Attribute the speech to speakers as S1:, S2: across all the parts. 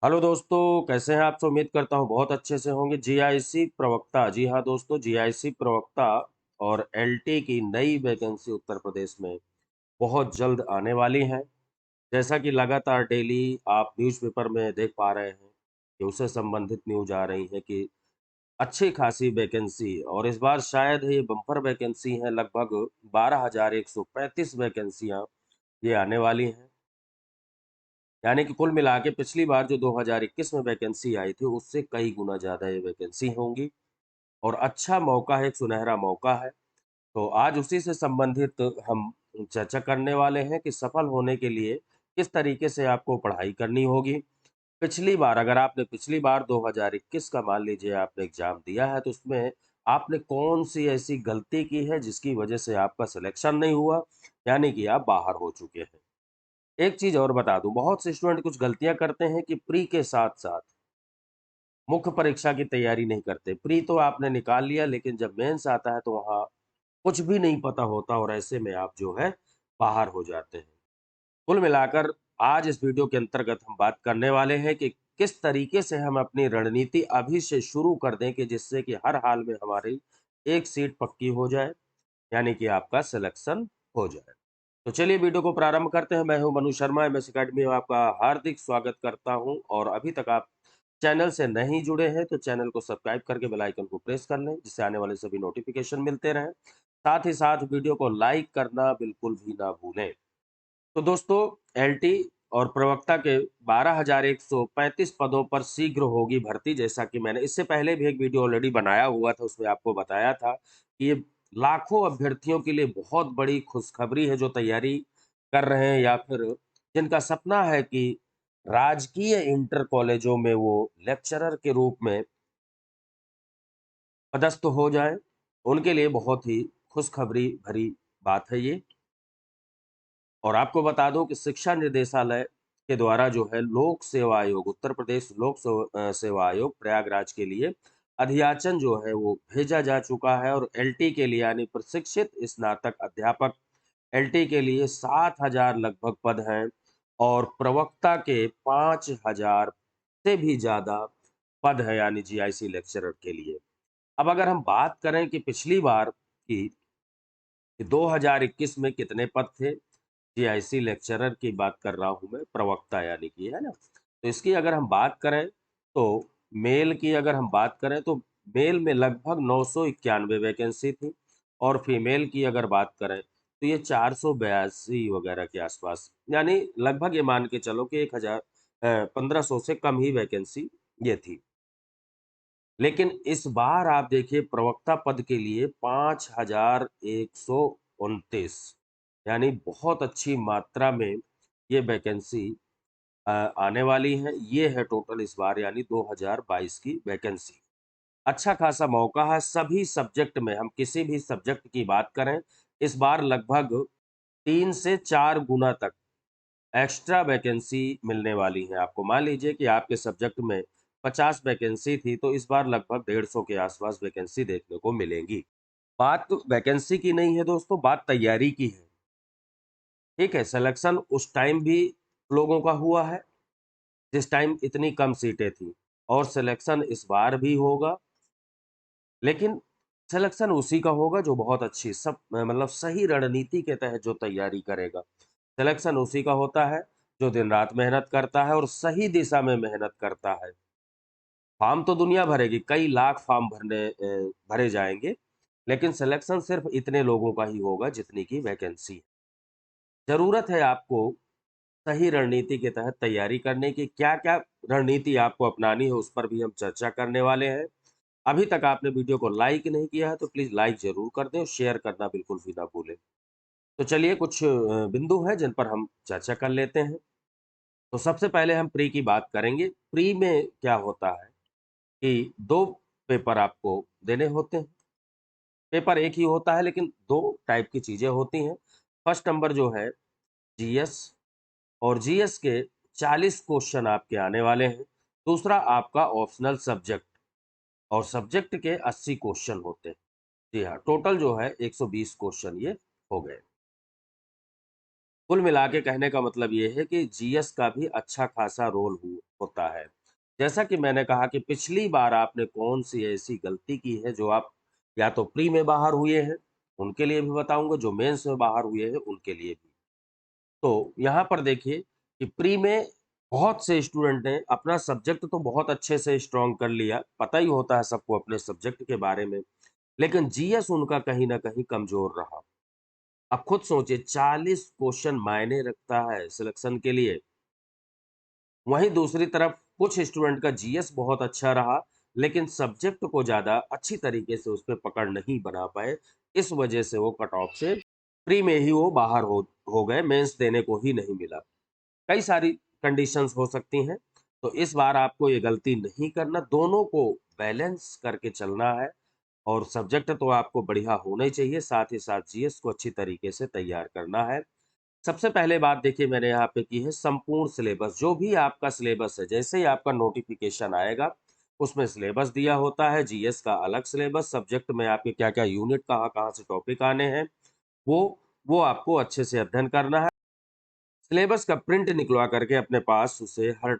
S1: Hello दोस्तों, कैसे हैं आप? तो उम्मीद करता हूँ बहुत अच्छे से होंगे। जीआईसी प्रवक्ता, जी हाँ दोस्तों, जीआईसी प्रवक्ता और एलटी की नई वैकेंसी उत्तर प्रदेश में बहुत जल्द आने वाली हैं। जैसा कि लगातार डेली आप न्यूज़पेपर में देख पा रहे हैं कि उससे संबंधित न्यूज़ आ रही है कि अच्छी खासी वैकेंसी और इस बार शायद ये बम्पर वैकेंसी है। लगभग 12,135 वैकेंसियाँ ये आने वाली हैं। यानी कि कुल मिला के पिछली बार जो 2021 में वैकेंसी आई थी, उससे कई गुना ज़्यादा ये वैकेंसी होंगी और अच्छा मौका है, एक सुनहरा मौका है। तो आज उसी से संबंधित हम चर्चा करने वाले हैं कि सफल होने के लिए किस तरीके से आपको पढ़ाई करनी होगी। पिछली बार अगर आपने पिछली बार 2021 का मान लीजिए आपने एग्ज़ाम दिया है, तो उसमें आपने कौन-सी ऐसी गलती की है जिसकी वजह से आपका सिलेक्शन नहीं हुआ, यानी कि आप बाहर हो चुके हैं। एक चीज़ और बता दूँ, बहुत से स्टूडेंट कुछ गलतियाँ करते हैं कि प्री के साथ-साथ मुख्य परीक्षा की तैयारी नहीं करते। प्री तो आपने निकाल लिया, लेकिन जब मेंस आता है तो वहाँ कुछ भी नहीं पता होता और ऐसे में आप जो है बाहर हो जाते हैं। कुल मिलाकर आज इस वीडियो के अंतर्गत हम बात करने वाले हैं कि किस तरीके से हम अपनी रणनीति अभी से शुरू कर दें कि जिससे कि हर हाल में हमारी एक सीट पक्की हो जाए, यानी कि आपका सिलेक्शन हो जाए। तो चलिए वीडियो को प्रारंभ करते हैं। मैं हूं मनु शर्मा, एमएस अकेडमी में आपका हार्दिक स्वागत करता हूं और अभी तक आप चैनल से नहीं जुड़े हैं तो चैनल को सब्सक्राइब करके बेल आइकन को प्रेस कर लें, जिससे आने वाले सभी नोटिफिकेशन मिलते रहें। साथ ही साथ वीडियो को लाइक करना बिल्कुल भी ना भूलें। तो दोस्तों, एलटी और प्रवक्ता के 12,135 पदों पर शीघ्र होगी भर्ती। जैसा कि मैंने इससे पहले भी एक वीडियो ऑलरेडी बनाया हुआ था, उसमें आपको बताया था कि ये लाखों अभ्यर्थियों के लिए बहुत बड़ी खुशखबरी है जो तैयारी कर रहे हैं या फिर जिनका सपना है कि राजकीय इंटर कॉलेजों में वो लेक्चरर के रूप में पदस्थ हो जाएँ। उनके लिए बहुत ही खुशखबरी भरी बात है ये। और आपको बता दूं कि शिक्षा निर्देशालय के द्वारा जो है लोक सेवा आयोग, उत्तर प्रदेश सेवा आयोग प्रयागराज के लिए अधियाचन जो है वो भेजा जा चुका है और एलटी के लिए यानी प्रशिक्षित स्नातक अध्यापक एलटी के लिए 7,000 लगभग पद हैं और प्रवक्ता के 5,000 से भी ज्यादा पद है, यानी जीआईसी लेक्चरर के लिए। अब अगर हम बात करें कि पिछली बार की कि 2021 में कितने पद थे, जीआईसी लेक्चरर की बात कर रहा हूँ मैं, प्रवक्ता यानी कि, है ना? तो इसकी अगर हम बात करें तो मेल की अगर हम बात करें तो मेल में लगभग 991 वैकेंसी थी और फीमेल की अगर बात करें तो ये 482 वगैरह के आसपास, यानी लगभग ये मान के चलो कि 1500 से कम ही वैकेंसी ये थी। लेकिन इस बार आप देखिए प्रवक्ता पद के लिए 5,129, यानी बहुत अच्छी मात्रा में ये वैकेंसी आने वाली है। ये है टोटल इस बार यानी 2022 की वैकेंसी। अच्छा खासा मौका है सभी सब्जेक्ट में, हम किसी भी सब्जेक्ट की बात करें, इस बार लगभग 3 से 4 गुना तक एक्स्ट्रा वैकेंसी मिलने वाली है आपको। मान लीजिए कि आपके सब्जेक्ट में 50 वैकेंसी थी, तो इस बार लगभग 150 के आसपास वैकेंसी देखने को मिलेंगी। बात तो वैकेंसी की नहीं है दोस्तों, बात तैयारी की है। ठीक है, सिलेक्शन उस टाइम भी लोगों का हुआ है, जिस टाइम इतनी कम सीटें थी और सिलेक्शन इस बार भी होगा, लेकिन सिलेक्शन उसी का होगा जो बहुत अच्छी मतलब सही रणनीति के तहत जो तैयारी करेगा। सिलेक्शन उसी का होता है जो दिन-रात मेहनत करता है और सही दिशा में मेहनत करता है। फॉर्म तो दुनिया भरेगी, कई लाख फॉर्म भरे जाएँगे, लेकिन सिलेक्शन सिर्फ़ इतने लोगों का ही होगा जितनी की वैकेंसी है। ज़रूरत है आपको सही रणनीति के तहत तैयारी करने की। क्या-क्या रणनीति आपको अपनानी है, उस पर भी हम चर्चा करने वाले हैं। अभी तक आपने वीडियो को लाइक नहीं किया है, तो प्लीज़ लाइक ज़रूर कर दें और शेयर करना बिल्कुल भी ना भूलें। तो चलिए कुछ बिंदु हैं जिन पर हम चर्चा कर लेते हैं। तो सबसे पहले हम प्री की बात करेंगे। प्री में क्या होता है कि 2 पेपर आपको देने होते हैं। पेपर एक ही होता है लेकिन 2 टाइप की चीज़ें होती हैं। फर्स्ट नंबर जो है जीएस, और जीएस के 40 क्वेश्चन आपके आने वाले हैं। दूसरा आपका ऑप्शनल सब्जेक्ट, और सब्जेक्ट के 80 क्वेश्चन होते हैं। जी हाँ, टोटल जो है 120 क्वेश्चन ये हो गए। कुल मिला के कहने का मतलब ये है कि जीएस का भी अच्छा खासा रोल होता है। जैसा कि मैंने कहा कि पिछली बार आपने कौन-सी ऐसी गलती की है जो आप या तो प्री में बाहर हुए हैं, उनके लिए भी बताऊँगा, जो मेंस में बाहर हुए हैं, उनके लिए भी। तो यहाँ पर देखिए कि प्री में बहुत से स्टूडेंट ने अपना सब्जेक्ट तो बहुत अच्छे से स्ट्रॉन्ग कर लिया, पता ही होता है सबको अपने सब्जेक्ट के बारे में, लेकिन जीएस उनका कहीं न कहीं कमज़ोर रहा। अब खुद सोचिए 40 क्वेश्चन मायने रखता है सिलेक्शन के लिए। वहीं दूसरी तरफ कुछ स्टूडेंट का जीएस बहुत अच्छा रहा, लेकिन सब्जेक्ट को ज़्यादा अच्छी तरीके से उस पे पकड़ नहीं बना पाए। इस वजह से वो कट ऑफ से प्री में ही वो बाहर हो गए, मेंस देने को ही नहीं मिला। कई सारी कंडीशंस हो सकती हैं, तो इस बार आपको ये गलती नहीं करना, दोनों को बैलेंस करके चलना है और सब्जेक्ट तो आपको बढ़िया होना ही चाहिए, साथ ही साथ जीएस को अच्छी तरीके से तैयार करना है। सबसे पहले बात देखिए मैंने यहाँ पे की है संपूर्ण सिलेबस, जो भी आपका सिलेबस है, जैसे ही आपका नोटिफिकेशन आएगा, उसमें सिलेबस दिया होता है, जीएस का अलग सिलेबस, सब्जेक्ट में आपके क्या-क्या यूनिट कहाँ-कहाँ से टॉपिक आने हैं, वो आपको अच्छे से अध्ययन करना है। सिलेबस का प्रिंट निकलवा करके अपने पास उसे हर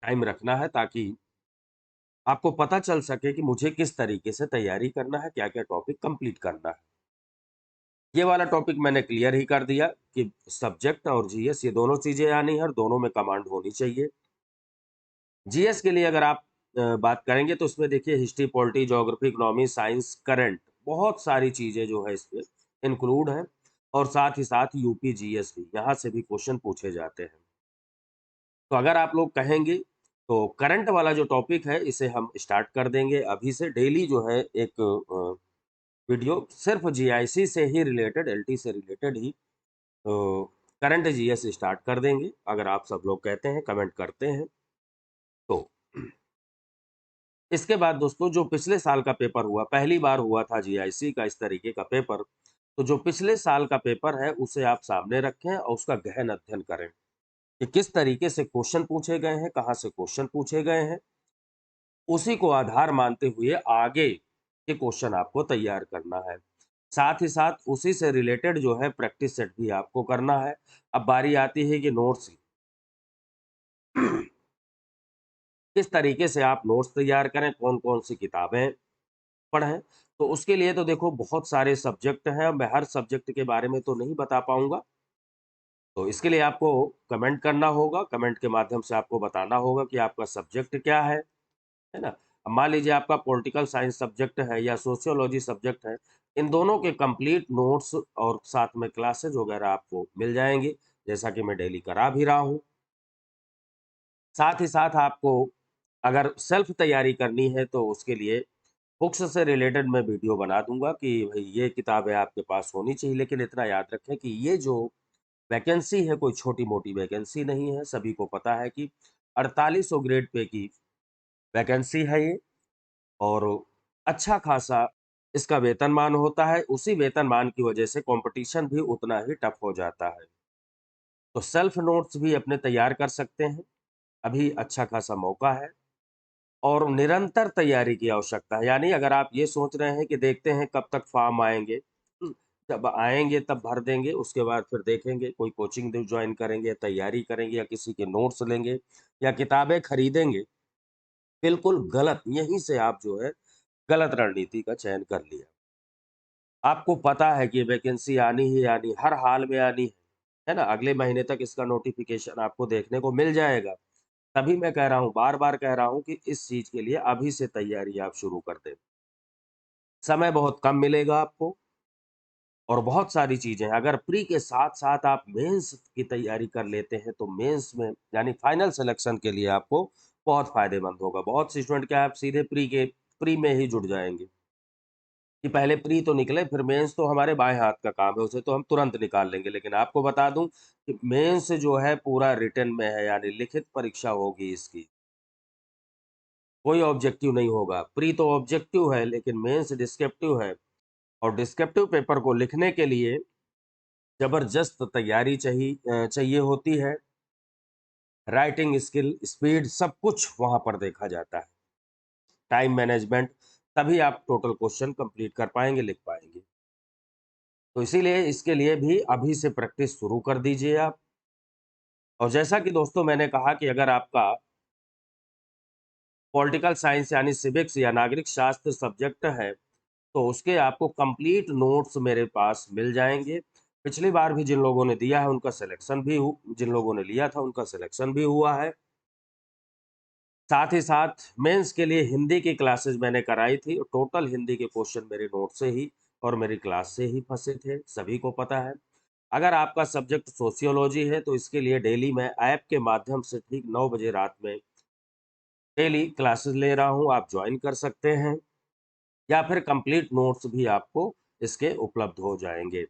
S1: टाइम रखना है ताकि आपको पता चल सके कि मुझे किस तरीके से तैयारी करना है, क्या-क्या टॉपिक कंप्लीट करना है। ये वाला टॉपिक मैंने क्लियर ही कर दिया कि सब्जेक्ट और जीएस ये दोनों चीज़ें आनी है और दोनों में कमांड होनी चाहिए। जीएस के लिए अगर आप बात करेंगे तो उसमें देखिए history, polity, geography, economy, science, current बहुत सारी चीज़ें जो है इसमें इंक्लूड हैं और साथ ही साथ यूपी जीएस भी, यहाँ से भी क्वेश्चन पूछे जाते हैं। तो अगर आप लोग कहेंगे तो करंट वाला जो टॉपिक है इसे हम स्टार्ट कर देंगे अभी से डेली जो है एक वीडियो सिर्फ जीआईसी से ही रिलेटेड, एलटी से रिलेटेड ही करंट जीएस स्टार्ट कर देंगे अगर आप सब लोग कहते हैं, कमेंट करते हैं तो। इसके बाद दोस्तों जो पिछले साल का पेपर हुआ, पहली बार हुआ था जीआईसी का इस तरीके का पेपर, तो जो पिछले साल का पेपर है उसे आप सामने रखें और उसका गहन अध्ययन करें कि किस तरीके से क्वेश्चन पूछे गए हैं, कहाँ से क्वेश्चन पूछे गए हैं, उसी को आधार मानते हुए आगे के क्वेश्चन आपको तैयार करना है। साथ ही साथ उसी से रिलेटेड जो है प्रैक्टिस सेट भी आपको करना है। अब बारी आती है कि नोट्स किस तरीके से आप नोट्स तैयार करें, कौन-कौन सी किताबें पढ़ें। तो उसके लिए तो देखो बहुत सारे सब्जेक्ट हैं, मैं हर सब्जेक्ट के बारे में तो नहीं बता पाऊँगा। तो इसके लिए आपको कमेंट करना होगा, कमेंट के माध्यम से आपको बताना होगा कि आपका सब्जेक्ट क्या है ना? अब मान लीजिए आपका पॉलिटिकल साइंस सब्जेक्ट है या सोशियोलॉजी सब्जेक्ट है, इन दोनों के कंप्लीट नोट्स और साथ में क्लासेस वगैरह आपको मिल जाएँगे, जैसा कि मैं डेली करा भी रहा हूँ। साथ ही साथ आपको अगर सेल्फ तैयारी करनी है तो उसके लिए बुक्स से रिलेटेड मैं वीडियो बना दूँगा कि भई ये किताबें आपके पास होनी चाहिए, लेकिन इतना याद रखें कि ये जो वैकेंसी है कोई छोटी-मोटी वैकेंसी नहीं है, सभी को पता है कि 4800 ग्रेड पे की वैकेंसी है ये और अच्छा खासा इसका वेतनमान होता है, उसी वेतनमान की वजह से कॉम्पिटिशन भी उतना ही टफ हो जाता है। तो सेल्फ नोट्स भी अपने तैयार कर सकते हैं, अभी अच्छा खासा मौका है। और निरंतर तैयारी की आवश्यकता है। यानी अगर आप ये सोच रहे हैं कि देखते हैं कब तक फॉर्म आएँगे, जब आएँगे तब भर देंगे, उसके बाद फिर देखेंगे कोई कोचिंग द जॉइन करेंगे, तैयारी करेंगे या किसी के नोट्स लेंगे या किताबें खरीदेंगे, बिल्कुल गलत, यहीं से आप जो है गलत रणनीति का चयन कर लिया। आपको पता है कि वैकेंसी आनी ही आनी, हर हाल में आनी है ना? अगले महीने तक इसका नोटिफ़िकेशन आपको देखने को मिल जाएगा। तभी मैं कह रहा हूँ, बार-बार कह रहा हूँ कि इस चीज़ के लिए अभी से तैयारी आप शुरू कर दें। समय बहुत कम मिलेगा आपको और बहुत सारी चीज़ें हैं। अगर प्री के साथ-साथ आप मेंस की तैयारी कर लेते हैं, तो मेंस में यानी फाइनल सिलेक्शन के लिए आपको बहुत फ़ायदेमंद होगा। बहुत से स्टूडेंट क्या है, आप सीधे प्री में ही जुट जाएँगे कि पहले प्री तो निकले, फिर मेंस तो हमारे बाएँ हाथ का काम है, उसे तो हम तुरंत निकाल लेंगे। लेकिन आपको बता दूँ कि मेंस जो है पूरा रिटन में है, यानी लिखित परीक्षा होगी इसकी। कोई ऑब्जेक्टिव नहीं होगा। प्री तो ऑब्जेक्टिव है लेकिन मेंस डिस्क्रिप्टिव है और डिस्क्रिप्टिव पेपर को लिखने के लिए ज़बरदस्त तैयारी चाहिए होती है। राइटिंग स्किल, स्पीड सब कुछ वहाँ पर देखा जाता है। टाइम मैनेजमेंट तभी आप टोटल क्वेश्चन कंप्लीट कर पाएँगे, लिख पाएँगे। तो इसीलिए इसके लिए भी अभी से प्रैक्टिस शुरू कर दीजिए आप। और जैसा कि दोस्तों मैंने कहा कि अगर आपका पॉलिटिकल साइंस यानी सिविक्स या नागरिक शास्त्र सब्जेक्ट है, तो उसके आपको कंप्लीट नोट्स मेरे पास मिल जाएँगे। पिछली बार भी जिन लोगों ने दिया है उनका सिलेक्शन भी हु जिन लोगों ने लिया था उनका सिलेक्शन भी हुआ है। साथ ही साथ मेंस के लिए हिंदी की क्लासेस मैंने कराई थी और टोटल हिंदी के क्वेश्चन मेरे नोट से ही और मेरी क्लास से ही फँसे थे, सभी को पता है। अगर आपका सब्जेक्ट सोशियोलॉजी है तो इसके लिए डेली मैं ऐप के माध्यम से ठीक 9 बजे रात में डेली क्लासेस ले रहा हूँ, आप जॉइन कर सकते हैं या फिर कंप्लीट नोट्स भी आपको इसके उपलब्ध हो जाएँगे।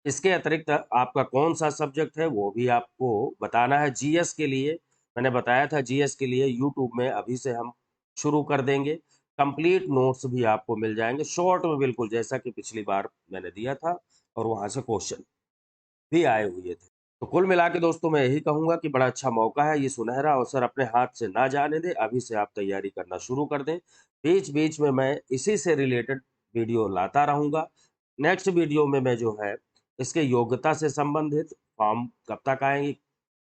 S1: इसके अतिरिक्त आपका कौन-सा सब्जेक्ट है वो भी आपको बताना है। जीएस के लिए मैंने बताया था जीएस के लिए यूट्यूब में अभी से हम शुरू कर देंगे। कंप्लीट नोट्स भी आपको मिल जाएँगे, शॉर्ट में बिल्कुल जैसा कि पिछली बार मैंने दिया था और वहाँ से क्वेश्चन भी आए हुए थे। तो कुल मिला के दोस्तों मैं यही कहूँगा कि बड़ा अच्छा मौका है, ये सुनहरा अवसर अपने हाथ से ना जाने दें, अभी से आप तैयारी करना शुरू कर दें। बीच-बीच में मैं इसी से रिलेटेड वीडियो लाता रहूँगा। नेक्स्ट वीडियो में मैं जो है, इसके योग्यता से संबंधित फॉर्म कब तक आएँगी,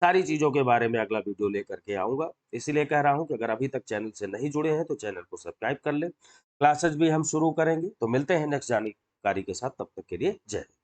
S1: सारी चीज़ों के बारे में अगला वीडियो लेकर के आऊँगा। इसीलिए कह रहा हूँ कि अगर अभी तक चैनल से नहीं जुड़े हैं, तो चैनल को सब्सक्राइब कर लें। क्लासेस भी हम शुरू करेंगे, तो मिलते हैं नेक्स्ट जानकारी के साथ, तब तक के लिए जय हिंद।